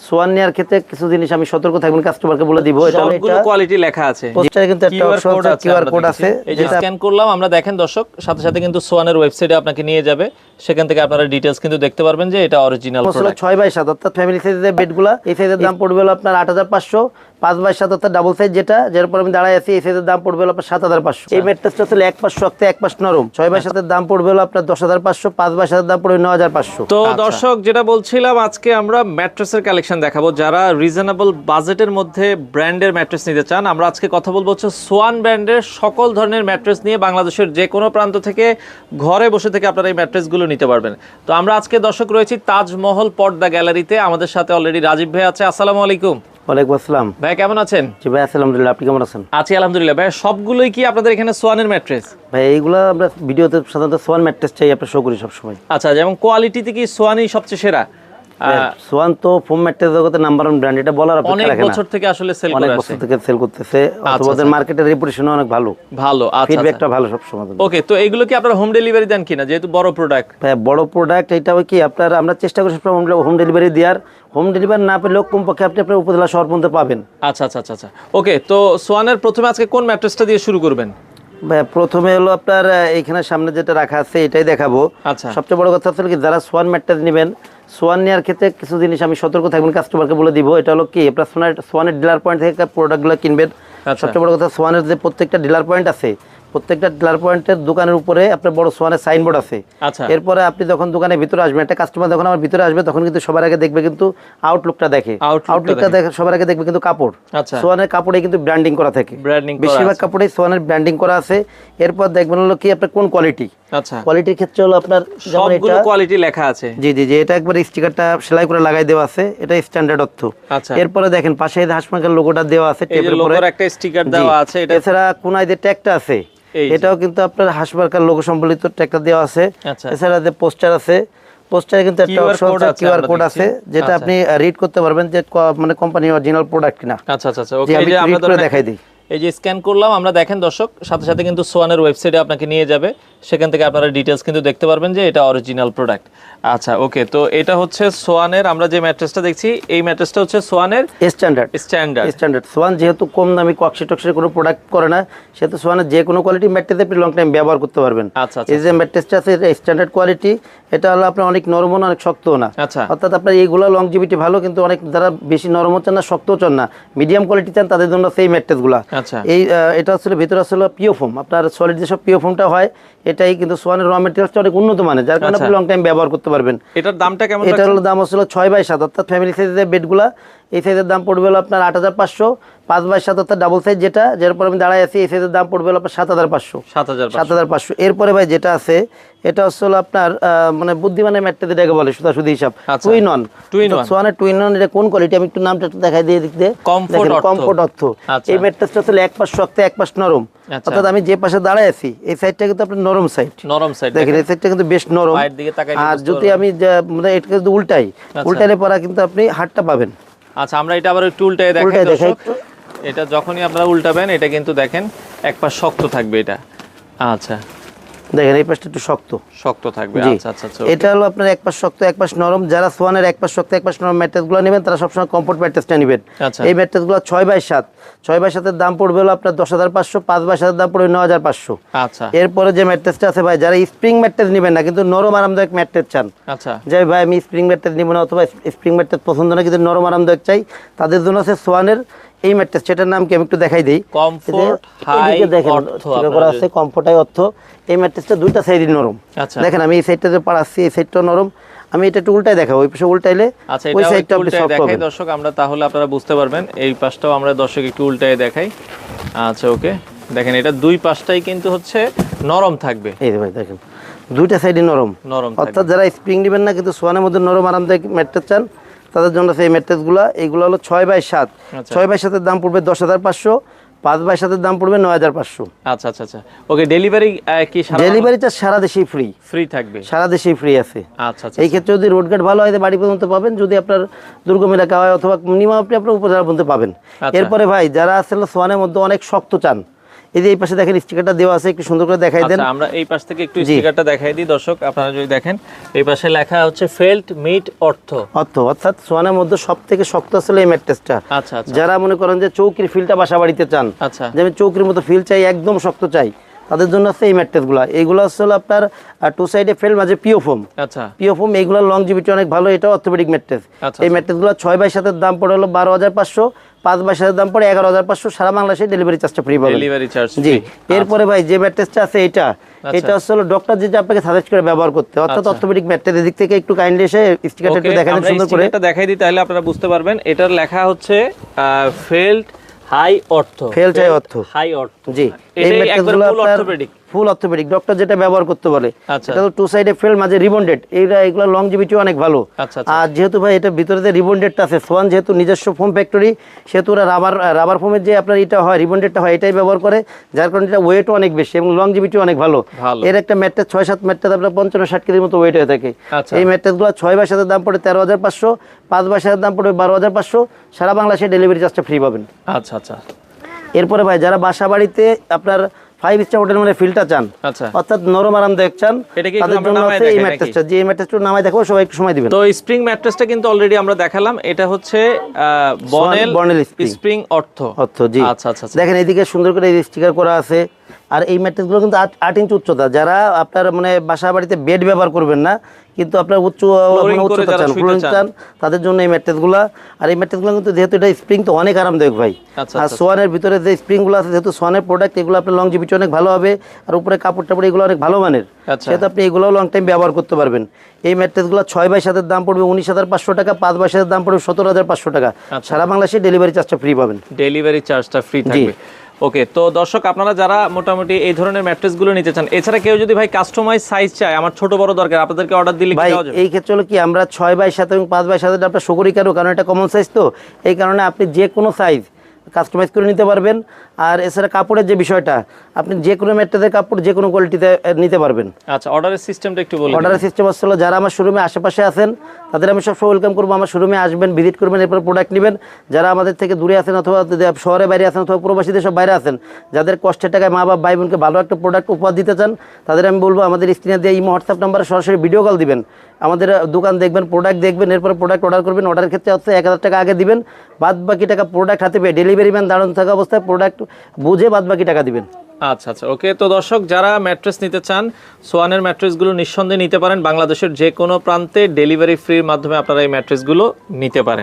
Schwann নেওয়ার ক্ষেত্রে কিছু জিনিস আমি সতর্ক থাকবেন, কাস্টমারকে বলে দিব। এটা সবগুলো কোয়ালিটি লেখা আছে, পোস্টারে কিন্তু একটা অপশন আছে, কিউআর কোড আছে, এই যে স্ক্যান করলাম আমরা, দেখেন দর্শক, সাথে সাথে কিন্তু সোয়ানের ওয়েবসাইটে আপনাকে নিয়ে যাবে, সেখান থেকে আপনারা ডিটেইলস কিন্তু দেখতে পারবেন যে এটা অরিজিনাল প্রোডাক্ট। 6x7 অর্থাৎ ফ্যামিলি সাইজের বেডগুলা, এই সাইজের দাম পড়বে হলো আপনার 8500। 5x7 অর্থাৎ ডাবল সাইজ যেটা, যার উপর আমি দাঁড়ায় আছি, এই সাইজের দাম পড়বে হলো আপনার 7500। এই ম্যাট্রেসটা আসলে এক পাশ শক্ত এক পাশ নরম। 6x7 এর দাম পড়বে হলো আপনার 10500। 5x7 এর দাম পড়বে 9500। তো দর্শক যেটা বলছিলাম, আজকে আমরা ম্যাট্রেসের কালেকশন দেখাবো। যারা রিজনেবল বাজেটের মধ্যে ব্র্যান্ডের ম্যাট্রেস নিতে চান, আমরা আজকে কথা বলবো হচ্ছে সোয়ান ব্র্যান্ডের সকল ধরনের ম্যাট্রেস নিয়ে। বাংলাদেশের যে কোনো প্রান্ত থেকে ঘরে বসে থেকে আপনারা এই ম্যাট্রেসগুলো নিতে পারবেন। তো আমরা আজকে দর্শক রয়েছি তাজমহল পর্দা গ্যালারিতে। আমাদের সাথে অলরেডি রাজীব ভাই আছে। আসসালামু আলাইকুম। ওয়ালাইকুম আসসালাম। ভাই কেমন আছেন? জি ভাই আলহামদুলিল্লাহ, আপনি কেমন আছেন? আছি আলহামদুলিল্লাহ। ভাই সবগুলোই কি আপনাদের এখানে সোয়ানের ম্যাট্রেস? ভাই এইগুলা আমরা ভিডিওতে সাধারণত সোয়ান ম্যাট্রেস চাই, আমরা শো করি সবসময়। আচ্ছা, যেমন কোয়ালিটিতে কি সোয়ানই সবচেয়ে সেরা? সোয়ান তো ফোম ম্যাট্রেস জগতে নাম্বার 1 ব্র্যান্ড, এটা বলার অপেক্ষা রাখে না। অনেক বছর থেকে আসলে সেল করে অনেক আসছে, বছর থেকে সেল করতেছে। অথবা ওদের মার্কেটের রেপুটেশন অনেক ভালো। আচ্ছা, ফিডব্যাকটা ভালো সব সময়। ওকে, তো এইগুলো কি আপনারা হোম ডেলিভারি দেন কিনা, যেহেতু বড় প্রোডাক্ট? ভাই বড় প্রোডাক্ট এটা কি আপনার, আমরা চেষ্টা করি হোম ডেলিভারি দেওয়ার। হোম ডেলিভারি না পেলেও কমপক্ষে আপনি আপনার উপজেলা শহর পর্যন্ত পাবেন। আচ্ছা আচ্ছা আচ্ছা। ওকে, তো সোয়ানের প্রথমে আজকে কোন ম্যাট্রেসটা দিয়ে শুরু করবেন? ভাই প্রথমে হলো আপনার এইখানে সামনে যেটা রাখা আছে এটাই দেখাবো। আচ্ছা, সবচেয়ে বড় কথা হচ্ছে কি, যারা সোয়ান ম্যাট্রেস নেবেন, সোয়ান নেওয়ার ক্ষেত্রে কিছু জিনিস আমি সতর্ক থাকবেন, কাস্টমারকে বলে দিব। এটা হলো কি, আপনার সোয়ানের ডিলার পয়েন্ট থেকে প্রোডাক্টগুলো কিনবেন। সবচেয়ে বড় কথা, সোয়ানের যে প্রত্যেকটা ডিলার পয়েন্ট আছে, প্রত্যেকটা ডিলার পয়েন্টের দোকানের উপরে আপনার বড় সোয়ানের সাইনবোর্ড আছে। আচ্ছা, এরপরে আপনি যখন দোকানের ভিতরে আসবেন, একটা কাস্টমার যখন আমার ভিতরে আসবে, তখন কিন্তু সবার আগে দেখবে কিন্তু আউটলুকটা দেখে। আউটলুকটা দেখে সবার আগে দেখবে কিন্তু কাপড়। আচ্ছা, সোয়ানের কাপড়ে কিন্তু ব্র্যান্ডিং করা থাকে, বেশিরভাগ কাপড়ে সোয়ানের ব্র্যান্ডিং করা আছে। এরপর দেখবেন হলো কি আপনার কোন কোয়ালিটি। আচ্ছা, কোয়ালিটির ক্ষেত্রে হলো আপনার সবগুলো কোয়ালিটি লেখা আছে। জি জি জি, এটা একবার স্টিকারটা সেলাই করে লাগাই দেওয়া আছে, এটা স্ট্যান্ডার্ড অর্থ। আচ্ছা, এরপরে দেখেন পাশে হাসমার্কের লোগোটা দেওয়া আছে, টেপের উপরে একটা স্টিকার দেওয়া আছে। এছাড়া কোনায় যে ট্যাগটা আছে, এটাও কিন্তু আপনার হাসমার্কার লোগো সম্বলিত ট্যাগটা দেওয়া আছে। এছাড়া যে পোস্টার আছে, পোস্টারে কিন্তু একটা অপশন আছে, কিউআর কোড আছে, যেটা আপনি রিড করতে পারবেন যে মানে কোম্পানি অরিজিনাল প্রোডাক্ট কিনা। আচ্ছা আচ্ছা আচ্ছা। ওকে, এই যে আমরা দেখাই দিই, এই যে স্ক্যান করলাম আমরা, দেখেন দর্শক, সাথে সাথে কিন্তু সোয়ানের ওয়েবসাইটে আপনাকে নিয়ে যাবে, সেখান থেকে আপনারা ডিটেইলস কিন্তু দেখতে পারবেন যে এটা অরিজিনাল প্রোডাক্ট। আচ্ছা, ওকে, তো এটা হচ্ছে সোয়ানের, আমরা যে ম্যাট্রেসটা দেখছি এই ম্যাট্রেসটা হচ্ছে সোয়ানের স্ট্যান্ডার্ড। সোয়ান যেহেতু কম দামি কক্সি টক্সির কোনো প্রোডাক্ট করে না, সেহেতু সোয়ানের যে কোনো কোয়ালিটি ম্যাট্রেস আপনি লং টাইম ব্যবহার করতে পারবেন। আচ্ছা, এই যে ম্যাট্রেসটা আছে এটা স্ট্যান্ডার্ড কোয়ালিটি, এটা হলো আপনার অনেক নরমও না অনেক শক্তও না। আচ্ছা, অর্থাৎ আপনার এইগুলো লংজিভিটি ভালো, কিন্তু অনেক যারা বেশি নরমও চান না শক্তও চান না, মিডিয়াম কোয়ালিটি চান, তাদের জন্য সেই ম্যাট্রেসগুলো। আচ্ছা, এটা আসলে ভিতরে আসলে পিও ফোম, আপনার সলিড যেসব পিও ফোমটা হয়, এটাই কিন্তু সোয়ানের র মেটেরিয়ালটা অনেক উন্নত মানের, যার কারণে আপনি লং টাইম ব্যবহার করতে পারবেন। এটার দামটা কেমন? এটার হলো দাম আসলে 6x7 অর্থাৎ ফ্যামিলি সাইজের বেডগুলা, এই সাইজের দাম পড়বে হলো আপনার 8500। 5x7 অর্থাৎ ডাবল সাইজ যেটা, যার উপর আমি দাঁড়ায় আছি, এই সাইজের দাম পড়বে হলো আপনার 7500। এরপরে ভাই যেটা আছে, এটা হচ্ছে আপনার মানে বুদ্ধিমানের ম্যাট্রেস, এটাকে বলে সুতাসুদি হিসাব, টুইন অন। সোয়ানের টুইন অন, এটা কোন কোয়ালিটি আমি একটু নামটা একটু দেখাই দিয়ে দিতে। কমফোর্ট অর্থ। এই ম্যাট্রেসটা আসলে এক পাশ শক্ত এক পাশ নরম, অর্থাৎ আমি যে পাশে দাঁড়ায় আছি এই সাইডটা কিন্তু আপনার নরম সাইড। দেখেন এই সাইডটা কিন্তু বেশ নরম। আর যদি আমি মানে এটা যদি উল্টাইলে পরে কিন্তু আপনি হাতটা পাবেন। আচ্ছা, আমরা এটা আবার একটু উল্টায় দেখাই। এটা যখনই আপনারা উল্টাবেন, এটা কিন্তু দেখেন এক পাশ শক্ত থাকবে এটা। আচ্ছা, দেখেন এই পাশটা একটু শক্ত থাকবে। আচ্ছা আচ্ছা আচ্ছা, এটা হলো আপনার এক পাশ শক্ত এক পাশ নরম। যারা সোয়ানের এক পাশ শক্ত এক পাশ নরম ম্যাট্রেসগুলো নেবেন, তারা সবসময় কমফোর্ট ম্যাট্রেসটা নেবেন। এই ম্যাট্রেসগুলো 6x7 এর দাম পড়বে হলো আপনার 10500। 5x7 এর দাম পড়বে 9500। আচ্ছা, এরপরে যে ম্যাট্রেসটা আছে ভাই, যারা স্প্রিং ম্যাট্রেস নেবেন না কিন্তু নরম আরামদায়ক ম্যাট্রেস চান, আচ্ছা, যে ভাই আমি স্প্রিং ম্যাট্রেস নিব না, অথবা স্প্রিং ম্যাট্রেস পছন্দ না কিন্তু নরম আরামদায়ক চাই, তাদের জন্য আছে সোয়ানের এই ম্যাট্রেস। সেটার নাম কি আমি একটু দেখাই দিই। কমফোর্ট হাই অর্থ করা আছে, কমফোর্ট হাই অর্থ। এই ম্যাট্রেসটা দুইটা সাইডই নরম। দেখেন আমি এই সাইডটাতে পাড়াচ্ছি, এই সাইডটাও নরম। আমি এটা একটু উল্টাই দেখাবো, ওই পাশে উল্টাইলে ওই সাইডটা আপনি শক্ত হবে। দর্শক আমরা তাহলে আপনারা বুঝতে পারবেন, এই পাশটাও আমরা দর্শক একটু উল্টায় দেখাই। আচ্ছা, ওকে, দেখেন এটা দুই পাশটাই কিন্তু হচ্ছে নরম থাকবে। এই ভাই দেখেন দুইটা সাইডই নরম, অর্থাৎ যারা স্প্রিং নেবেন না কিন্তু সোয়ানের মধ্যে নরম আরামদায়ক ম্যাট্রেস চান, তাদের জন্য সেই ম্যাট্রেসগুলো। এইগুলো হলো 6x7। 6x7 এর দাম পড়বে 10500। 5x7 এর দাম পড়বে 9500। আচ্ছা আচ্ছা আচ্ছা, ওকে, ডেলিভারি কি? ডেলিভারিটা সারা দেশেই ফ্রি থাকবে, সারা দেশেই ফ্রি আছে। আচ্ছা আচ্ছা, এই ক্ষেত্রে যদি রোড ঘাট ভালো হয় বাড়ি পর্যন্ত পাবেন, যদি আপনার দুর্গম এলাকা হয় অথবা মিনিমাম আপনি আপনার উপজেলা পর্যন্ত পাবেন। এরপরে ভাই যারা আসলে সোয়ানের মধ্যে অনেক শক্ত চান, এই যে এই পাশে দেখেন স্টিকারটা দেওয়া আছে, একটু সুন্দর করে দেখাই দেন। আচ্ছা, আমরা এই পাশ থেকে একটু স্টিকারটা দেখাই দিই দর্শক, আপনারা যদি দেখেন এই পাশে লেখা হচ্ছে ফেল্ট মিট অর্থ, অর্থাৎ সোয়ানের মধ্যে সবথেকে শক্ত আসলে এই ম্যাট্রেসটা। আচ্ছা আচ্ছা, যারা মনে করেন যে চৌকির ফিলটা বাসা বাড়িতে চান, আচ্ছা যে আমি চৌকির মতো ফিল চাই, একদম শক্ত চাই, তাদের জন্য আছে এই ম্যাট্রেসগুলো। এইগুলো আসলে আপনার টু সাইডে ফেল, মাঝে পিও ফোম। আচ্ছা, পিও ফোম এইগুলোর লংজিভিটি অনেক ভালো, এটা অর্থোপেডিক ম্যাট্রেস। আচ্ছা, এই ম্যাট্রেসগুলো 6x7 দাম পড়ে হলো 12,500, 5x7 দাম পড়ে 11,500, সারা বাংলাদেশে ডেলিভারি চার্জটা ফ্রি পাবেন। ডেলিভারি চার্জ জি। এরপরে ভাই যে ম্যাট্রেসটা আছে এটা আসলে ডক্টর যেটা আপনাকে সাজেস্ট করে ব্যবহার করতে, অর্থাৎ অর্থোপেডিক ম্যাট্রেস। এদিক থেকে একটু কাইন্ডলি এসে স্টিকারটা একটু দেখান সুন্দর করে। এটা দেখাই দিই তাহলে আপনারা বুঝতে পারবেন। এটার লেখা হচ্ছে ফেল্ট হাই অর্থ, ফেল্ট হাই অর্থ, হাই অর্থ। জি। এই ম্যাট্রেসগুলো আপনার ফুল অর্থোপেডিক, ডক্টর যেটা ব্যবহার করতে বলে। এটা তো টু সাইডে ফেল, মাঝে রিবন্ডেড, এগুলো লংজিভিটি অনেক ভালো। আর যেহেতু ভাই এটা ভিতরে যে রিবন্ডেডটা আছে, সোয়ান যেহেতু নিজস্ব ফোম ফ্যাক্টরি, সেহেতু ওরা রাবার ফোমের যে আপনার এটা হয়, রিবন্ডেডটা হয়, এটাই ব্যবহার করে, যার কারণে এটা ওয়েটও অনেক বেশি এবং লংজিভিটি অনেক ভালো। এর একটা ম্যাট্রেস 6-7 ম্যাট্রেস আপনার 55-60 কেজির মতো ওয়েট হয়ে থাকে। এই ম্যাট্রেসগুলো 6x7 দাম পড়ে 13,500, 5x7 দাম পড়ে 12,500, সারা বাংলাদেশে ডেলিভারি চার্জটা ফ্রি পাবেন। আচ্ছা আচ্ছা। এরপরে ভাই যারা বাসা বাড়িতে আপনার 5 স্টার হোটেল মানে ফিলটা চান, অর্থাৎ নরম আরামদায়ক চান, তাদের জন্য আছে এই ম্যাট্রেসটা। যে এই ম্যাট্রেসটা নামায় দেখাবো, সবাই একটু সময় দিবেন। তো স্প্রিং ম্যাট্রেসটা কিন্তু অলরেডি আমরা দেখালাম, এটা হচ্ছে বনেল স্প্রিং অর্থ। জি। আচ্ছা আচ্ছা, দেখেন এইদিকে সুন্দর করে এই স্টিকার করা আছে। আর এই ম্যাট্রেসগুলো কিন্তু 8 ইঞ্চি উচ্চতা, যারা আপনার মানে বাসা বাড়িতে বেড ব্যবহার করবেন না, কিন্তু আপনার উচ্চতা চান, ফ্লোরিং চান, তাদের জন্য এই ম্যাট্রেসগুলো। আর এই ম্যাট্রেসগুলো কিন্তু যেহেতু এটা স্প্রিং, তো অনেক আরামদায়ক ভাই। আর সোয়ানের ভিতরে যে স্প্রিংগুলো আছে, যেহেতু সোয়ানের প্রোডাক্ট, এগুলো আপনার লংজিভিটি অনেক ভালো হবে। আর উপরে কাপড় টাপড় এগুলো অনেক ভালো মানের, সেহেতু আপনি এগুলো লং টাইম ব্যবহার করতে পারবেন। এই ম্যাট্রেসগুলো 6x7 দাম পড়বে 19,500 টাকা, 5x7 দাম পড়বে 17,500 টাকা। সারা বাংলাদেশে ডেলিভারি চার্জটা ফ্রি পাবেন। ডেলিভারি চার্জটা ফ্রি থাকবে। ওকে, তো দর্শক আপনারা যারা মোটামুটি এই ধরনের ম্যাট্রেসগুলো নিতে চান, এছাড়া কেউ যদি ভাই কাস্টমাইজ সাইজ চায়, আমার ছোট বড় দরকার, আপনাদেরকে অর্ডার দিলে ভাই এই ক্ষেত্রে হলো কি, আমরা 6x7 এবং 5x7 আপনার সকরি কারণ এটা কমন সাইজ, তো এই কারণে আপনি যে কোনো সাইজ কাস্টমাইজ করে নিতে পারবেন। আর এছাড়া কাপড়ের যে বিষয়টা, আপনি যে কোনো ম্যাট্রেসের কাপড় যে কোনো কোয়ালিটিতে নিতে পারবেন। আচ্ছা, অর্ডারের সিস্টেমটা একটু বলুন। অর্ডারের সিস্টেম আসলে যারা আমার শোরুমে আশেপাশে আছেন, তাদের আমি সবসময় ওয়েলকাম করবো। আমার শোরুমে আসবেন, ভিজিট করবেন, এরপর প্রোডাক্ট নেবেন। যারা আমাদের থেকে দূরে আছেন, অথবা শহরে বাইরে আছেন, অথবা প্রবাসীদের সব বাইরে আছেন, যাদের কষ্টের টাকায় মা বাবা ভাই বোনকে ভালো একটা প্রোডাক্ট উপহার দিতে চান, তাদের আমি বলবো আমাদের স্ক্রিনে দিয়ে ইমো হোয়াটসঅ্যাপ নাম্বারে সরাসরি ভিডিও কল দিবেন, আমাদের দোকান দেখবেন, প্রোডাক্ট দেখবেন, এরপর প্রোডাক্ট অর্ডার করবেন। অর্ডারের ক্ষেত্রে হচ্ছে 1,000 টাকা আগে দিবেন, বাদ বাকি টাকা প্রোডাক্ট হাতে পেয়ে ডেলিভারি ম্যান দাঁড়ানো থাকা অবস্থায় প্রোডাক্ট বুঝে বাদ বাকি টাকা দিবেন। আচ্ছা আচ্ছা, ওকে। তো দর্শক যারা ম্যাট্রেস নিতে চান, সোয়ানের ম্যাট্রেসগুলো নিঃসন্দেহে নিতে পারেন। বাংলাদেশের যে কোনো প্রান্তে ডেলিভারি ফ্রির মাধ্যমে আপনারা এই ম্যাট্রেসগুলো নিতে পারেন।